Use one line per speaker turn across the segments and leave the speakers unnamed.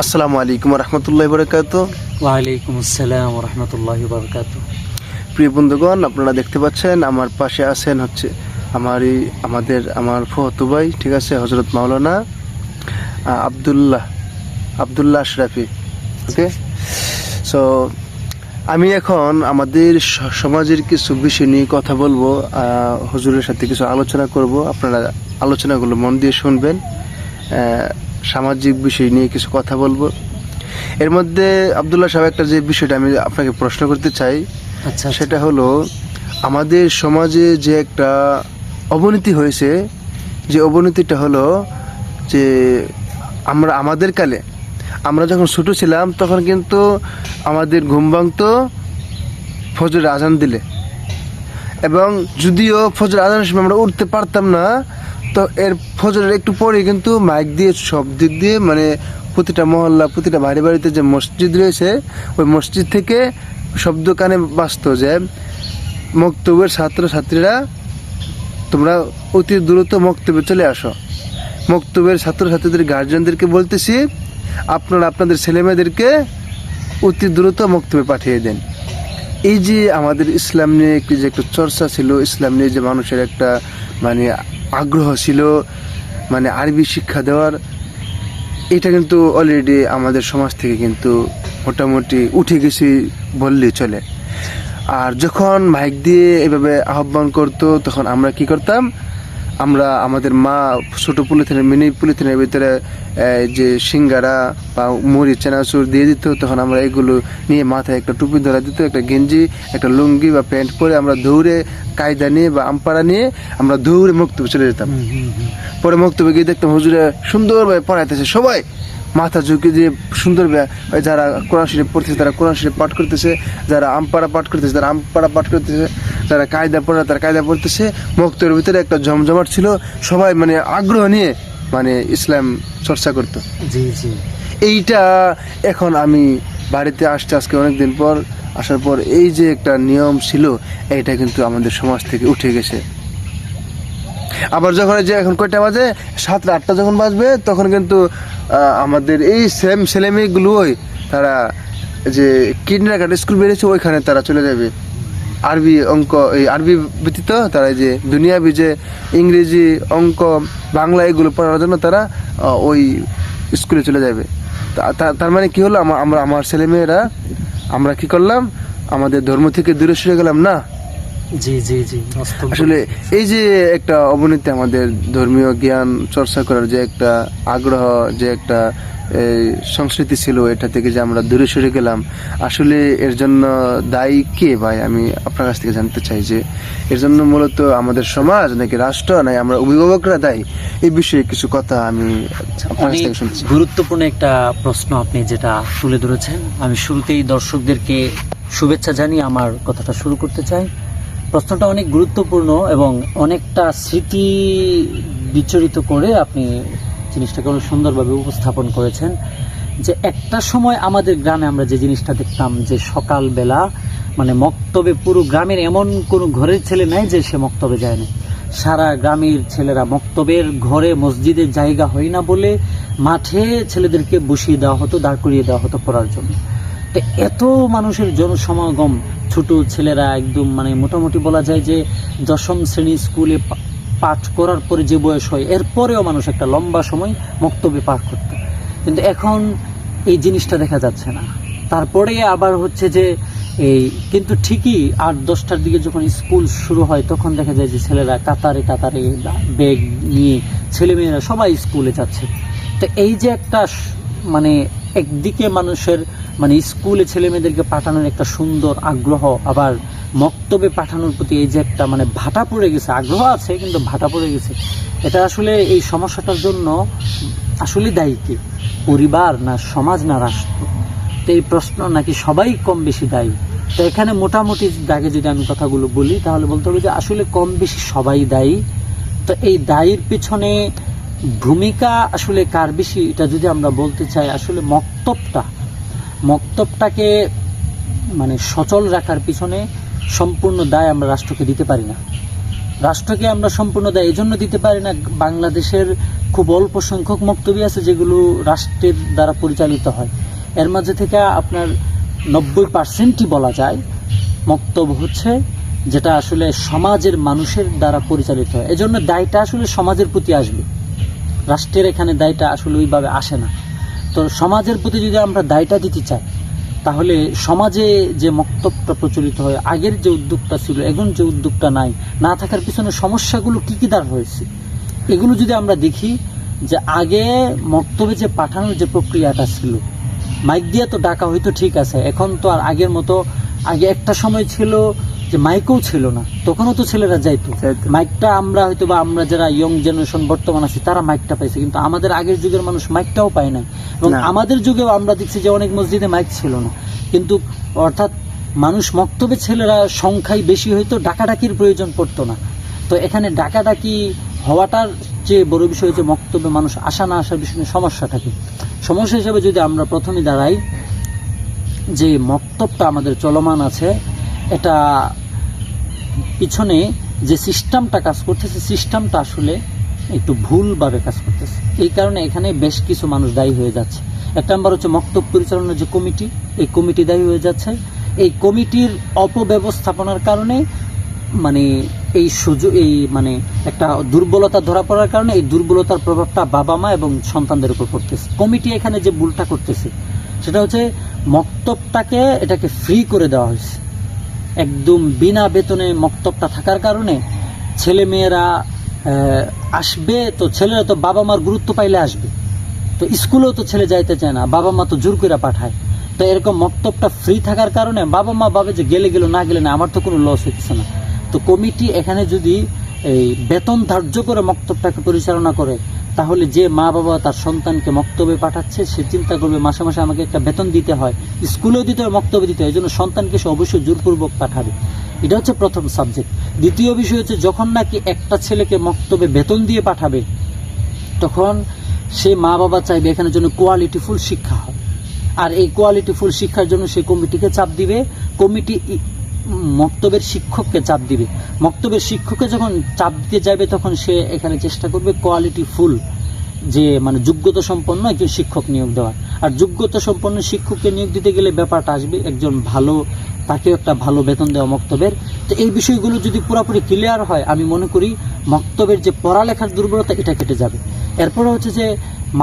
আসসালামু আলাইকুম রহমতুল্লাহি বারাকাতুহু।
ওয়ালাইকুম আসসালাম রহমতুল্লাহি বারাকাতুহু।
প্রিয় বন্ধুগণ, আপনারা দেখতে পাচ্ছেন আমার পাশে আছেন হচ্ছে আমার ফুফাতো ভাই, ঠিক আছে, হযরত মাওলানা আব্দুল্লাহ আশরাফি। ওকে, সো আমি এখন আমাদের সমাজের কিছু বিষয় নিয়ে কথা বলবো, হুজুরের সাথে কিছু আলোচনা করব। আপনারা আলোচনাগুলো মন দিয়ে শুনবেন। সামাজিক বিষয় নিয়ে কিছু কথা বলবো। এর মধ্যে আব্দুল্লাহ সাহেব, একটা যে বিষয়টা আমি আপনাকে প্রশ্ন করতে চাই,
আচ্ছা,
সেটা হলো আমাদের সমাজে যে একটা অবনতি হয়েছে, যে অবনতিটা হলো যে আমাদের কালে আমরা যখন ছোট ছিলাম তখন কিন্তু আমাদের ঘুম ভাঙতো ফজর আজান দিলে, এবং যদিও ফজর আজানের সময় আমরা উঠতে পারতাম না, তো এর ফজরের একটু পরে কিন্তু মাইক দিয়ে সব দিক দিয়ে মানে প্রতিটা মহল্লা, প্রতিটা বাড়িতে যে মসজিদ রয়েছে, ওই মসজিদ থেকে শব্দ কানে বাজতো যে মক্তবের ছাত্রছাত্রীরা তোমরা অতি দ্রুত মক্তবে চলে আসো। মক্তবের ছাত্রছাত্রীদের গার্জিয়ানদেরকে বলতেছি, আপনারা আপনাদের ছেলেমেয়েদেরকে অতি দ্রুত মক্তবে পাঠিয়ে দেন। এই যে আমাদের ইসলাম নিয়ে যে একটা চর্চা ছিল, ইসলাম নিয়ে যে মানুষের একটা মানে আগ্রহ ছিল, মানে আরবি শিক্ষা দেওয়ার, এটা কিন্তু অলরেডি আমাদের সমাজ থেকে কিন্তু মোটামুটি উঠে গেছি বললেই চলে। আর যখন মাইক দিয়ে এভাবে আহ্বান করতো, তখন আমরা কি করতাম, আমরা আমাদের মা ছোট মিনি পলিথিনের ভিতরে যে সিঙ্গারা বা মুড়ি চানাচুর দিয়ে দিত, তখন আমরা এগুলো নিয়ে মাথায় একটা টুপি ধরা দিত, একটা গেঞ্জি, একটা লুঙ্গি বা প্যান্ট পরে আমরা দৌড়ে কায়দা নিয়ে বা আমপাড়া নিয়ে আমরা দৌড়ে মক্তবে চলে যেতাম। পরে মক্তবে গিয়ে দেখতাম হুজুরে সুন্দরভাবে পড়াইতেছে, সবাই মাথা ঝুঁকে দিয়ে সুন্দরভাবে, যারা কোরআন শরীফ পড়তেছে তারা কোরআন শরীফ পাঠ করতেছে, যারা আমপাড়া পাঠ করতেছে তারা আমপাড়া পাঠ করতেছে, যারা কায়দা পড়ে তারা কায়দা পড়তেছে। মক্তবের ভিতরে একটা জমজমাট ছিল, সবাই মানে আগ্রহ নিয়ে মানে ইসলাম চর্চা করত।
জি জি।
এইটা এখন আমি বাড়িতে আসতে আজকে অনেকদিন পর আসার পর এই যে একটা নিয়ম ছিল, এইটা কিন্তু আমাদের সমাজ থেকে উঠে গেছে। আবার যখন যে এখন কয়টা বাজে, 7টা 8টা যখন বাজবে, তখন কিন্তু আমাদের এই সেম ছেলেমেয়েগুলোই তারা যে কিন্ডারগার্টেন স্কুল বেরিয়েছে ওইখানে তারা চলে যাবে। আরবি অঙ্ক, এই আরবি ব্যতীত তারা যে দুনিয়াবি যে ইংরেজি, অঙ্ক, বাংলা এগুলো পড়ার জন্য তারা ওই স্কুলে চলে যাবে। তার মানে কি হলো, আমার ছেলেমেয়েরা আমরা কি করলাম, আমাদের ধর্ম থেকে দূরে সরে গেলাম না।
জি জি জি।
আসলে এই যে একটা অবনতি, আমাদের ধর্মীয় জ্ঞান চর্চা করার যে একটা আগ্রহ, যে একটা সংস্কৃতি ছিল, এটা থেকে যে আমরা দূরে সরে গেলাম, আসলে এর জন্য দায়ী কে ভাই? আমি আপনার কাছ থেকে জানতে চাই যে এর জন্য মূলত আমাদের সমাজ নাকি রাষ্ট্র, নাকি আমরা অভিভাবকরা দায়ী? এই বিষয়ে কিছকিছু কথা আমি আপনার কাছ থেকে শুনছি।
গুরুত্বপূর্ণ একটা প্রশ্ন আপনি যেটা তুলে ধরেছেন। আমি শুরুতেই দর্শকদেরকে শুভেচ্ছা জানিয়ে আমার কথাটা শুরু করতে চাই। প্রশ্নটা অনেক গুরুত্বপূর্ণ এবং অনেকটা স্মৃতি বিচরিত করে আপনি জিনিসটাকে অনেক সুন্দরভাবে উপস্থাপন করেছেন। যে একটা সময় আমাদের গ্রামে আমরা যে জিনিসটা দেখতাম, যে সকালবেলা মানে মক্তবে, পুরো গ্রামের এমন কোনো ঘরের ছেলে নাই যে সে মক্তবে যায় না। সারা গ্রামের ছেলেরা মক্তবের ঘরে, মসজিদের জায়গা হয় না বলে মাঠে ছেলেদেরকে বসিয়ে দেওয়া হতো, দাঁড় করিয়ে দেওয়া হতো পড়ার জন্য। তো এত মানুষের জনসমাগম, ছোট ছেলেরা একদম মানে মোটামুটি বলা যায় যে 10ম শ্রেণী স্কুলে পাঠ করার পরে যে বয়স হয়, এরপরেও মানুষ একটা লম্বা সময় মক্তবে পাঠ করত। কিন্তু এখন এই জিনিসটা দেখা যাচ্ছে না। তারপরে আবার হচ্ছে যে কিন্তু ঠিকই 8-10টার দিকে যখন স্কুল শুরু হয়, তখন দেখা যায় যে ছেলেরা কাতারে কাতারে ব্যাগ নিয়ে ছেলেমেয়েরা সবাই স্কুলে যাচ্ছে। তো এই যে একটা মানে একদিকে মানুষের মানে স্কুলে ছেলেমেয়েদেরকে পাঠানোর একটা সুন্দর আগ্রহ, আবার মক্তবে পাঠানোর প্রতি এই যে একটা মানে ভাটা পড়ে গেছে, আগ্রহ আছে কিন্তু ভাটা পড়ে গেছে। এটা আসলে এই সমস্যাটার জন্য আসলে দায়ী কে? পরিবার না সমাজ না রাষ্ট্র? তো এই প্রশ্ন নাকি সবাই কম বেশি দায়ী। তো এখানে মোটামুটি দাগে যদি আমি কথাগুলো বলি, তাহলে বলতে হবে যে আসলে কম বেশি সবাই দায়ী। তো এই দায়ীর পিছনে ভূমিকা আসলে কার বেশি, এটা যদি আমরা বলতে চাই, আসলে মক্তবটাকে মানে সচল রাখার পিছনে সম্পূর্ণ দায় আমরা রাষ্ট্রকে দিতে পারি না। রাষ্ট্রকে আমরা সম্পূর্ণ দায় এই জন্য দিতে পারি না, বাংলাদেশের খুব অল্প সংখ্যক মক্তবী আছে যেগুলো রাষ্ট্রের দ্বারা পরিচালিত হয়। এর মাঝে থেকে আপনার 90%ই বলা যায় মক্তব হচ্ছে যেটা আসলে সমাজের মানুষের দ্বারা পরিচালিত হয়। এজন্য দায়টা আসলে সমাজের প্রতি আসবে, রাষ্ট্রের এখানে দায়টা আসলে ওইভাবে আসে না। তো সমাজের প্রতি যদি আমরা দায়টা দিতে চাই, তাহলে সমাজে যে মক্তবটা প্রচলিত হয়, আগের যে উদ্যোগটা ছিল এখন যে উদ্যোগটা নাই, না থাকার পিছনে সমস্যাগুলো কী কী দাঁড় হয়েছে, এগুলো যদি আমরা দেখি, যে আগে মক্তবে যে পাঠানোর যে প্রক্রিয়াটা ছিল, মাইক দিয়ে তো ডাকা হয়তো ঠিক আছে, এখন তো আর আগের মতো, আগে একটা সময় ছিল যে মাইকও ছিল না, তখনও তো ছেলেরা যাইতো। মাইকটা আমরা হয়তো বা আমরা যারা ইয়ং জেনারেশন বর্তমান আছি তারা মাইকটা পাইছে, কিন্তু আমাদের আগের যুগের মানুষ মাইকটাও পায় নাই। এবং আমাদের যুগেও আমরা দেখছি যে অনেক মসজিদে মাইক ছিল না, কিন্তু অর্থাৎ মানুষ মক্তবে ছেলেরা সংখ্যায় বেশি হয়তো, ডাকাডাকির প্রয়োজন পড়তো না। তো এখানে ডাকাডাকি হওয়াটার যে বড় বিষয় হচ্ছে মক্তবে মানুষ আসা না আসার বিষয়ে সমস্যা থাকে। সমস্যা হিসেবে যদি আমরা প্রথমে দাঁড়াই, যে মক্তবটা আমাদের চলমান আছে, এটা পিছনে যে সিস্টেমটা কাজ করতেছে, সিস্টেমটা আসলে একটু ভুলভাবে কাজ করতেছে। এই কারণে এখানে বেশ কিছু মানুষ দায়ী হয়ে যাচ্ছে। এক নম্বর হচ্ছে মক্তব পরিচালনার যে কমিটি, এই কমিটি দায়ী হয়ে যাচ্ছে। এই কমিটির অপব্যবস্থাপনার কারণে মানে এই সুযোগ, এই মানে একটা দুর্বলতা ধরা পড়ার কারণে এই দুর্বলতার প্রভাবটা বাবা মা এবং সন্তানদের উপর পড়তেছে। কমিটি এখানে যে ভুলটা করতেছে সেটা হচ্ছে মক্তবটাকে এটাকে ফ্রি করে দেওয়া হয়েছে, একদম বিনা বেতনে মক্তবটা থাকার কারণে ছেলে মেয়েরা আসবে, তো ছেলেরা তো বাবা মার গুরুত্ব পাইলে আসবে, তো স্কুলেও তো ছেলে যাইতে চায় না, বাবা মা তো জোর করে পাঠায়। তো এরকম মক্তবটা ফ্রি থাকার কারণে বাবা মা ভাবে যে গেলে গেল, না গেলে না, আমার তো কোনো লস হইতেছে না। তো কমিটি এখানে যদি এই বেতন ধার্য করে মক্তবটাকে পরিচালনা করে, তাহলে যে মা বাবা তার সন্তানকে মক্তবে পাঠাচ্ছে সে চিন্তা করবে মাসে মাসে আমাকে একটা বেতন দিতে হয়, স্কুলেও দিতে হয়, মক্তবে দিতে হয়, এই জন্য সন্তানকে সে অবশ্যই জোরপূর্বক পাঠাবে। এটা হচ্ছে প্রথম সাবজেক্ট। দ্বিতীয় বিষয় হচ্ছে যখন নাকি একটা ছেলেকে মক্তবে বেতন দিয়ে পাঠাবে, তখন সে মা বাবা চাইবে এখানে জন্য কোয়ালিটিফুল শিক্ষা হয়। আর এই কোয়ালিটিফুল শিক্ষার জন্য সে কমিটিকে চাপ দিবে, কমিটি মক্তবের শিক্ষককে চাপ দিবে। মক্তবের শিক্ষককে যখন চাপ দিতে যাবে তখন সে এখানে চেষ্টা করবে কোয়ালিটিফুল, যে মানে যোগ্যতা সম্পন্ন একজন শিক্ষক নিয়োগ দেওয়ার। আর যোগ্যতা সম্পন্ন শিক্ষককে নিয়োগ দিতে গেলে ব্যাপারটা আসবে একজন ভালো, তাকেও একটা ভালো বেতন দেওয়া মক্তবের। তো এই বিষয়গুলো যদি পুরোপুরি ক্লিয়ার হয়, আমি মনে করি মক্তবের যে পড়ালেখার দুর্বলতা এটা কেটে যাবে। এরপরে হচ্ছে যে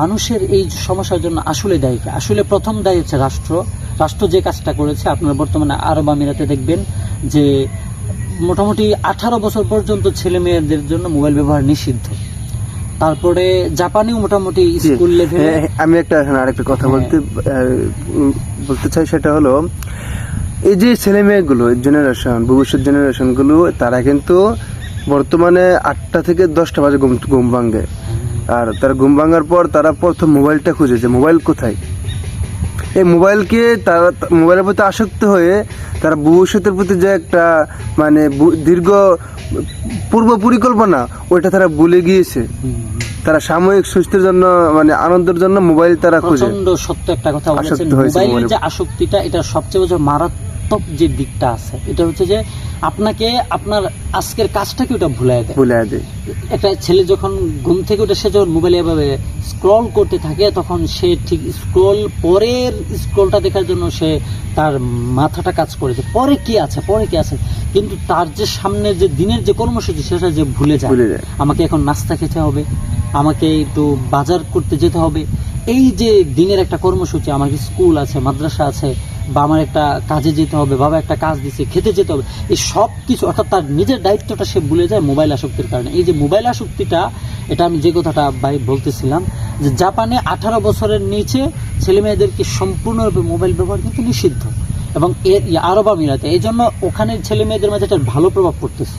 মানুষের এই সমস্যার জন্য আসলে দায়ী, আসলে প্রথম দায়ী হচ্ছে রাষ্ট্র। রাষ্ট্র যে কাজটা করেছে, আপনারা বর্তমানে আরব আমিরাতে দেখবেন যে মোটামুটি 18 বছর পর্যন্ত ছেলে মেয়েদের জন্য মোবাইল ব্যবহার নিষিদ্ধ। তারপরে জাপানেও মোটামুটি স্কুল লেভেলে।
আমি আরেকটা কথা বলতে চাই, সেটা হলো এই যে ছেলে মেয়েগুলো জেনারেশন, ভবিষ্যৎ জেনারেশনগুলো, তারা কিন্তু বর্তমানে 8টা থেকে 10টা বাজে ঘুম ভাঙে। আর তারা ঘুম ভাঙার পর তারা প্রথম মোবাইলটা খুঁজে, যে মোবাইল কোথায়। এই মোবাইলকে তারা মোবাইলের প্রতি আসক্ত হয়ে তারা ভবিষ্যতের প্রতি যে একটা মানে দীর্ঘ পূর্ব পরিকল্পনা, ওইটা তারা ভুলে গিয়েছে। তারা সাময়িক সুস্থের জন্য, মানে আনন্দের জন্য মোবাইল তারা খুঁজে।
প্রচন্ড সত্য একটা কথা বলেছেন। মোবাইলের যে আসক্তিটা, এটা সবচেয়ে বড় মারাত্মক যে দিকটা আছে, এটা হচ্ছে যে আপনাকে আপনার আজকের কাজটাকে ওটা ভুলাই দেয়। একটা ছেলে যখন ঘুম থেকে ওঠে, সে যখন মোবাইলে এভাবে স্ক্রল করতে থাকে, তখন সে ঠিক পরের স্ক্রলটা দেখার জন্য সে তার মাথাটা কাজ করেছে, পরে কি আছে, কিন্তু তার যে সামনে যে দিনের যে কর্মসূচি সেটা যে ভুলে যায়। আমাকে এখন নাস্তা খেতে হবে, আমাকে একটু বাজার করতে যেতে হবে, এই যে দিনের একটা কর্মসূচি, আমার স্কুল আছে, মাদ্রাসা আছে, বা আমার একটা কাজে যেতে হবে, বাবা একটা কাজ দিচ্ছে, খেতে যেতে হবে, এই সব কিছু, অর্থাৎ তার নিজের দায়িত্বটা সে ভুলে যায় মোবাইল আসক্তির কারণে। এই যে মোবাইল আসক্তিটা, এটা আমি যে কথাটা ভাই বলতেছিলাম, যে জাপানে 18 বছরের নিচে ছেলে মেয়েদেরকে সম্পূর্ণরূপে মোবাইল ব্যবহার কিন্তু নিষিদ্ধ, এবং আরব আমিরাতে এই জন্য ওখানের ছেলে মেয়েদের মাঝে একটা ভালো প্রভাব পড়তেছে,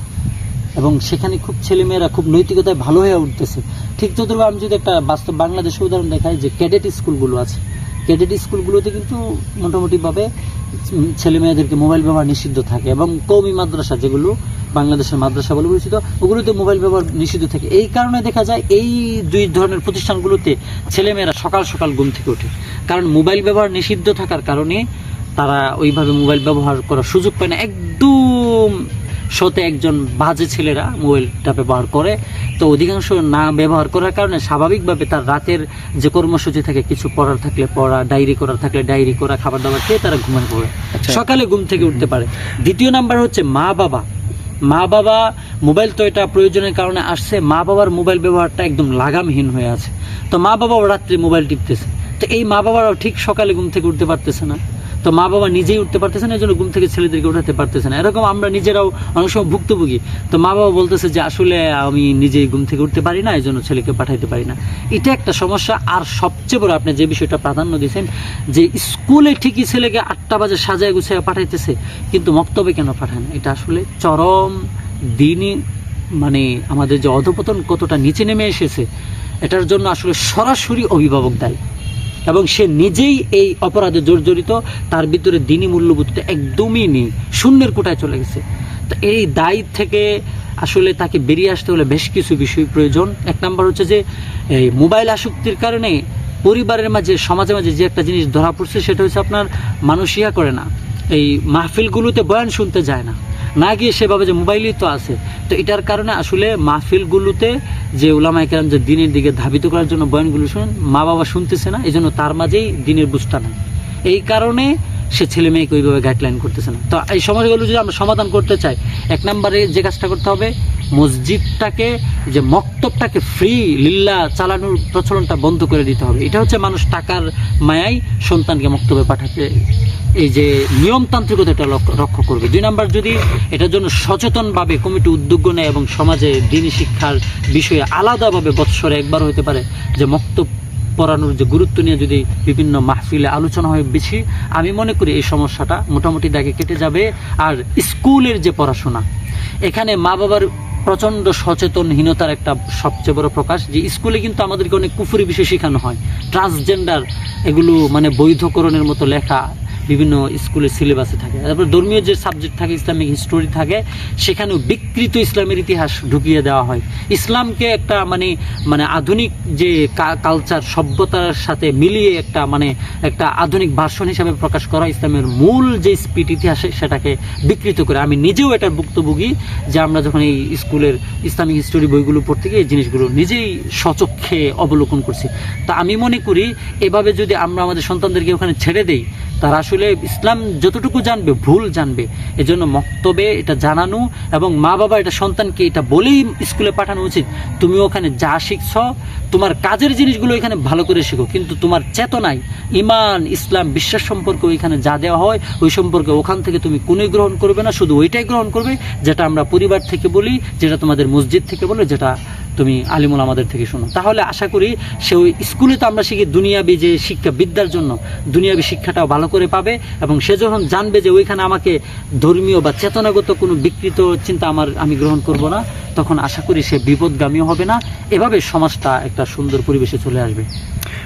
এবং সেখানে খুব ছেলেমেয়েরা খুব নৈতিকতায় ভালো হয়ে উঠতেছে। ঠিক তদ্রুপ আমি যদি একটা বাস্তব বাংলাদেশের উদাহরণ দেখাই, যে ক্যাডেট স্কুলগুলো আছে, ক্যাডেট স্কুলগুলোতে কিন্তু মোটামুটিভাবে ছেলে মেয়েদেরকে মোবাইল ব্যবহার নিষিদ্ধ থাকে, এবং কওমি মাদ্রাসা, যেগুলো বাংলাদেশের মাদ্রাসা বলে পরিচিত, ওগুলোতে মোবাইল ব্যবহার নিষিদ্ধ থাকে। এই কারণে দেখা যায় এই দুই ধরনের প্রতিষ্ঠানগুলোতে ছেলেমেয়েরা সকাল সকাল ঘুম থেকে ওঠে, কারণ মোবাইল ব্যবহার নিষিদ্ধ থাকার কারণে তারা ওইভাবে মোবাইল ব্যবহার করার সুযোগ পায় না। একদম শতে একজন বাজে ছেলেরা মোবাইলটা ব্যবহার করে। তো অধিকাংশ না ব্যবহার করার কারণে স্বাভাবিকভাবে তার রাতের যে কর্মসূচি থাকে, কিছু পড়ার থাকলে পড়া, ডায়েরি করার থাকলে ডায়েরি করা, খাবার দাবার খেয়ে তারা ঘুমিয়ে পড়ে, সকালে ঘুম থেকে উঠতে পারে। দ্বিতীয় নাম্বার হচ্ছে মা বাবা মোবাইল তো এটা প্রয়োজনের কারণে আসছে, মা বাবার মোবাইল ব্যবহারটা একদম লাগামহীন হয়ে আছে। তো মা বাবাও রাত্রে মোবাইল টিপতেছে, তো এই মা বাবারাও ঠিক সকালে ঘুম থেকে উঠতে পারতেছে না, তো মা বাবা নিজেই উঠতে পারতেছে না, এই জন্য ঘুম থেকে ছেলেদেরকে উঠাতে পারতেছে না। এরকম আমরা নিজেরাও অনেক সময় ভুক্তভোগী। তো মা বাবা বলতেছে যে আসলে আমি নিজেই ঘুম থেকে উঠতে পারি না, এই জন্য ছেলেকে পাঠাইতে পারি না। এটা একটা সমস্যা। আর সবচেয়ে বড়, আপনি যে বিষয়টা প্রাধান্য দিয়েছেন, যে স্কুলে ঠিকই ছেলেকে 8টা বাজে সাজায় গুছিয়ে পাঠাইতেছে, কিন্তু মক্তবে কেন পাঠায় না? এটা আসলে চরম দিনই মানে আমাদের যে অধপতন কতটা নিচে নেমে এসেছে, এটার জন্য আসলে সরাসরি অভিভাবক দায়ী, এবং সে নিজেই এই অপরাধে জর্জরিত। তার ভিতরে দিনী মূল্যবোধটা একদমই নেই, শূন্যের কোটায় চলে গেছে। তো এই দায় থেকে আসলে তাকে বেরিয়ে আসতে হলে বেশ কিছু বিষয় প্রয়োজন। এক নম্বর হচ্ছে যে এই মোবাইল আসক্তির কারণে পরিবারের মাঝে, সমাজের মাঝে যে একটা জিনিস ধরা পড়ছে, সেটা হচ্ছে আপনার মানুষ ইয়া করে না, এই মাহফিলগুলোতে বয়ান শুনতে যায় না গিয়ে সেভাবে যে মোবাইলই তো আছে। তো এটার কারণে আসলে মাহফিলগুলোতে যে উলামায়ে কেরাম যে দিনের দিকে ধাবিত করার জন্য বয়ানগুলো শুনেন, মা বাবা শুনতেছে না, এই জন্য তার মাঝেই দিনের বুঝটা নাই। এই কারণে সে ছেলে মেয়েকে ওইভাবে গাইডলাইন করতেছে না। তো এই সমস্যাগুলো যদি আমরা সমাধান করতে চাই, এক নম্বরে যে কাজটা করতে হবে, মসজিদটাকে, যে মক্তবটাকে ফ্রি লিল্লাহ চালানোর প্রচলনটা বন্ধ করে দিতে হবে। এটা হচ্ছে মানুষ টাকার মায়ায় সন্তানকে মক্তবে পাঠাতে, এই যে নিয়মতান্ত্রিকতা রক্ষা করবে। 2 নম্বর, যদি এটার জন্য সচেতনভাবে কমিটি উদ্যোগ নেয় এবং সমাজে দিনী শিক্ষার বিষয়ে আলাদাভাবে বৎসরে একবার হতে পারে যে মক্তব পড়ানোর যে গুরুত্ব নিয়ে যদি বিভিন্ন মাহফিলে আলোচনা হয় বেশি, আমি মনে করি এই সমস্যাটা মোটামুটি দাগে কেটে যাবে। আর স্কুলের যে পড়াশোনা, এখানে মা বাবার প্রচণ্ড সচেতনহীনতার একটা সবচেয়ে বড় প্রকাশ, যে স্কুলে কিন্তু আমাদেরকে অনেক কুফরি বিষয় শেখানো হয়, ট্রান্সজেন্ডার, এগুলো মানে বৈধকরণের মতো লেখা বিভিন্ন স্কুলের সিলেবাসে থাকে। তারপর ধর্মীয় যে সাবজেক্ট থাকে, ইসলামিক হিস্টোরি থাকে, সেখানেও বিকৃত ইসলামের ইতিহাস ঢুকিয়ে দেওয়া হয়। ইসলামকে একটা মানে আধুনিক যে কালচার, সভ্যতার সাথে মিলিয়ে একটা আধুনিক ভার্সন হিসাবে প্রকাশ করা, ইসলামের মূল যে স্পিড ইতিহাস সেটাকে বিকৃত করে। আমি নিজেও এটার ভুক্তভোগী, যে আমরা যখন এই স্কুলের ইসলামিক হিস্টোরি বইগুলো পড়তে গিয়ে এই জিনিসগুলো নিজেই স্বচক্ষে অবলোকন করছি। তা আমি মনে করি এভাবে যদি আমরা আমাদের সন্তানদেরকে ওখানে ছেড়ে দেই, তারা আসলে ইসলাম যতটুকু জানবে ভুল জানবে। এজন্য মক্তবে এটা জানানো, এবং মা বাবা এটা সন্তানকে এটা বলেই স্কুলে পাঠানো উচিত, তুমি ওখানে যা শিখছ, তোমার কাজের জিনিসগুলো এখানে ভালো করে শেখো, কিন্তু তোমার চেতনায় ইমান, ইসলাম, বিশ্বাস সম্পর্কে ওইখানে যা দেওয়া হয় ওই সম্পর্কে ওখান থেকে তুমি কোনোই গ্রহণ করবে না, শুধু ওইটাই গ্রহণ করবে যেটা আমরা পরিবার থেকে বলি, যেটা তোমাদের মসজিদ থেকে বলে, যেটা তুমি আলিমুল আমাদের থেকে শোনো। তাহলে আশা করি সে ওই স্কুলে তো আমরা শিখি দুনিয়াবি যে শিক্ষা, বিদ্যার জন্য দুনিয়াবি শিক্ষাটাও ভালো করে পাবে, এবং সে যখন জানবে যে ওইখানে আমাকে ধর্মীয় বা চেতনাগত কোনো বিকৃত চিন্তা আমি গ্রহণ করব না, তখন আশা করি সে বিপদগামীও হবে না। এভাবে সমাজটা একটা সুন্দর পরিবেশে চলে আসবে।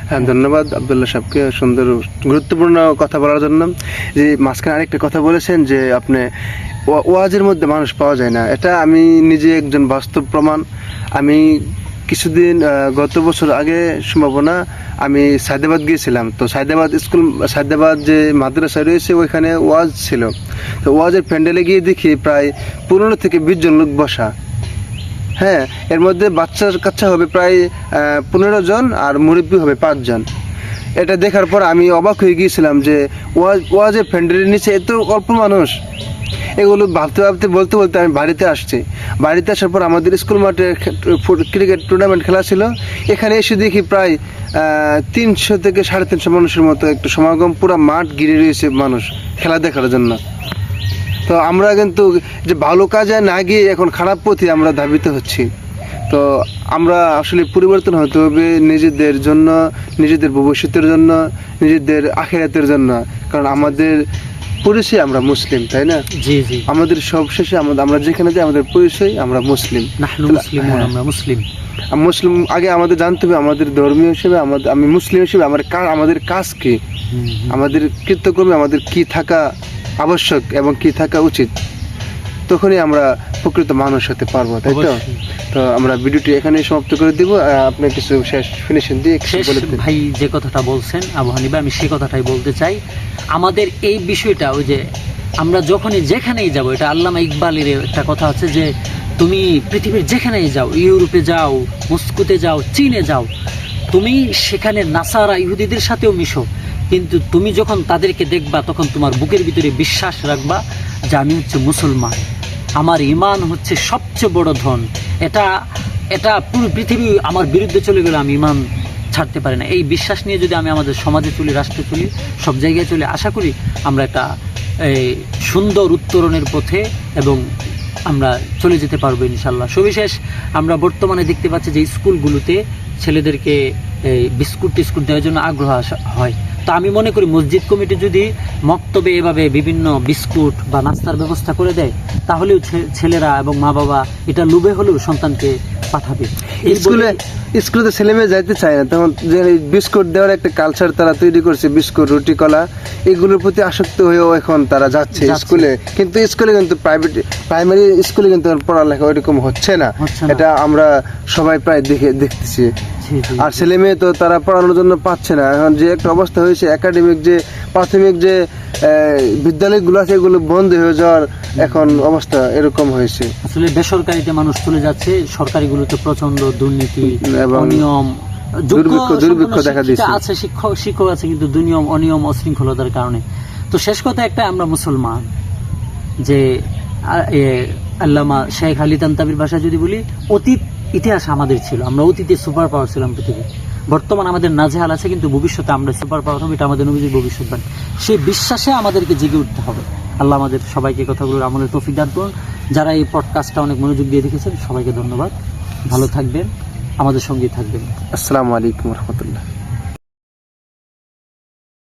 হ্যাঁ, ধন্যবাদ আব্দুল্লাহ সাহেবকে সুন্দর গুরুত্বপূর্ণ কথা বলার জন্য। যে মাঝখানে আরেকটা কথা বলেছেন যে আপনি ওয়াজের মধ্যে মানুষ পাওয়া যায় না, এটা আমি নিজে একজন বাস্তব প্রমাণ। আমি কিছুদিন গত বছর আগে সম্ভাবনা আমি সায়দাবাদ গিয়েছিলাম। তো সায়দাবাদ যে মাদ্রাসা রয়েছে ওইখানে ওয়াজ ছিল। তো ওয়াজের প্যান্ডেলে গিয়ে দেখি প্রায় 15 থেকে 20 জন লোক বসা। হ্যাঁ, এর মধ্যে কাচ্চা হবে প্রায় 15 জন, আর মুরব্বী হবে 5 জন। এটা দেখার পর আমি অবাক হয়ে গিয়েছিলাম যে ওয়াজের প্যান্ডেলের নিচে এত অল্প মানুষ। এগুলো ভাবতে বলতে আমি বাড়িতে আসছি। বাড়িতে আসার পর আমাদের স্কুল মাঠে ক্রিকেট টুর্নামেন্ট খেলা ছিল। এখানে এসে দেখি প্রায় 300 থেকে 350 মানুষের মতো একটা সমাগম, পুরো মাঠ ঘিরে রয়েছে মানুষ খেলা দেখার জন্য। তো আমরা কিন্তু যে ভালো কাজে না গিয়ে এখন খারাপ পথে আমরা ধাবিত হচ্ছি। তো আমরা আসলে পরিবর্তন হতে হবে নিজেদের জন্য, নিজেদের ভবিষ্যতের জন্য, নিজেদের আখিরাতের জন্য। কারণ আমাদের পরিচয় আমরা মুসলিম, তাই না?
জি জি,
আমাদের সবশেষে আমরা যেখানে যাই আমাদের পরিচয় আমরা মুসলিম।
আমরা মুসলিম।
মুসলিম আগে আমাদের জানতে হবে আমাদের ধর্মীয় হিসেবে, আমি মুসলিম হিসেবে আমাদের কাজ কি, আমাদের কৃতকর্মে আমাদের কি থাকা আবশ্যক এবং কি থাকা উচিত, তখনই আমরা প্রকৃত মানুষ হতে পারবো, তাই তো? তো আমরা ভিডিওটি এখানেই সমাপ্ত করে দিব। আপনি কিছু শেষ ফিনিশিং দিয়ে
ভাই যে কথাটা বলছেন আবু হানিফা, আমি সেই কথাটাই বলতে চাই। আমাদের এই বিষয়টা, ওই যে আমরা যখনই যেখানেই যাব, এটা আল্লামা ইকবালের একটা কথা আছে যে তুমি পৃথিবীর যেখানেই যাও, ইউরোপে যাও, মস্কোতে যাও, চীনে যাও, তুমি সেখানে নাসারা ইহুদিদের সাথেও মিশো, কিন্তু তুমি যখন তাদেরকে দেখবা তখন তোমার বুকের ভিতরে বিশ্বাস রাখবা যে আমি হচ্ছে মুসলমান, আমার ঈমান হচ্ছে সবচেয়ে বড় ধন। এটা এটা পুরো পৃথিবী আমার বিরুদ্ধে চলে গেলে আমি ঈমান ছাড়তে পারি না। এই বিশ্বাস নিয়ে যদি আমি আমাদের সমাজে চলি, রাষ্ট্রে চলি, সব জায়গায় চলে, আশা করি আমরা একটা সুন্দর উত্তরণের পথে এবং আমরা চলে যেতে পারবো ইনশাল্লাহ। সবিশেষ আমরা বর্তমানে দেখতে পাচ্ছি যে স্কুলগুলোতে ছেলেদেরকে বিস্কুট টিস্কুট দেওয়ার জন্য আগ্রহ হয়। তো আমি মনে করি মসজিদ কমিটি যদি মক্তবে এভাবে বিভিন্ন বিস্কুট বা নাস্তার ব্যবস্থা করে দেয়, তাহলেও ছেলেরা এবং মা বাবা এটা লোভে হলেও সন্তানকে পাঠাবে।
স্কুলে ছেলে মেয়ে যাইতে চায় না, তখন যে বিস্কুট দেওয়ার একটা কালচার তারা তৈরি করছে, বিস্কুট, রুটি, কলা, এগুলোর প্রতি আসক্ত হয়েও এখন তারা যাচ্ছে স্কুলে। কিন্তু স্কুলে কিন্তু প্রাইমারি স্কুলে কিন্তু পড়ালেখা ওইরকম হচ্ছে না, এটা আমরা সবাই প্রায় দেখতেছি। আর ছেলে মেয়ে তো তারা পড়ানোর জন্য পাচ্ছে না। এখন যে একটা অবস্থা হয়েছে, একাডেমিক যে প্রাথমিক যে বিদ্যালয়গুলো আছে এগুলো বন্ধ হয়ে যাওয়ার এখন অবস্থা এরকম হয়েছে।
আসলে বেসরকারিতে মানুষ চলে যাচ্ছে, সরকারিগুলোতে প্রচন্ড দুর্নীতি, অনিয়ম, দুর্ভিক্ষ দেখা দিচ্ছে। আছে শিক্ষক আছে, কিন্তু দুর্নিয়ম, অনিয়ম, অশৃঙ্খলতার কারণে। তো শেষ কথা একটা, আমরা মুসলমান, যে আল্লামা শেখ আলী তানতাবির ভাষায় যদি বলি, অতীত ইতিহাস আমাদের ছিল, আমরা অতীতে সুপার পাওয়ার ছিলাম পৃথিবী। বর্তমান আমাদের নাজেহাল আছে, কিন্তু ভবিষ্যতে আমরা সুপার পাওয়ার হবে, এটা আমাদের নবীজির ভবিষ্যৎবাণী। সেই বিশ্বাসে আমাদেরকে জেগে উঠতে হবে। আল্লাহ আমাদের সবাইকে কথাগুলোর আমলের তৌফিক দান করুন। যারা এই পডকাস্টটা অনেক মনোযোগ দিয়ে দেখেছেন, সবাইকে ধন্যবাদ। ভালো থাকবেন, আমাদের সঙ্গেই থাকবেন।
আসসালামু আলাইকুম রহমতুল্লাহ।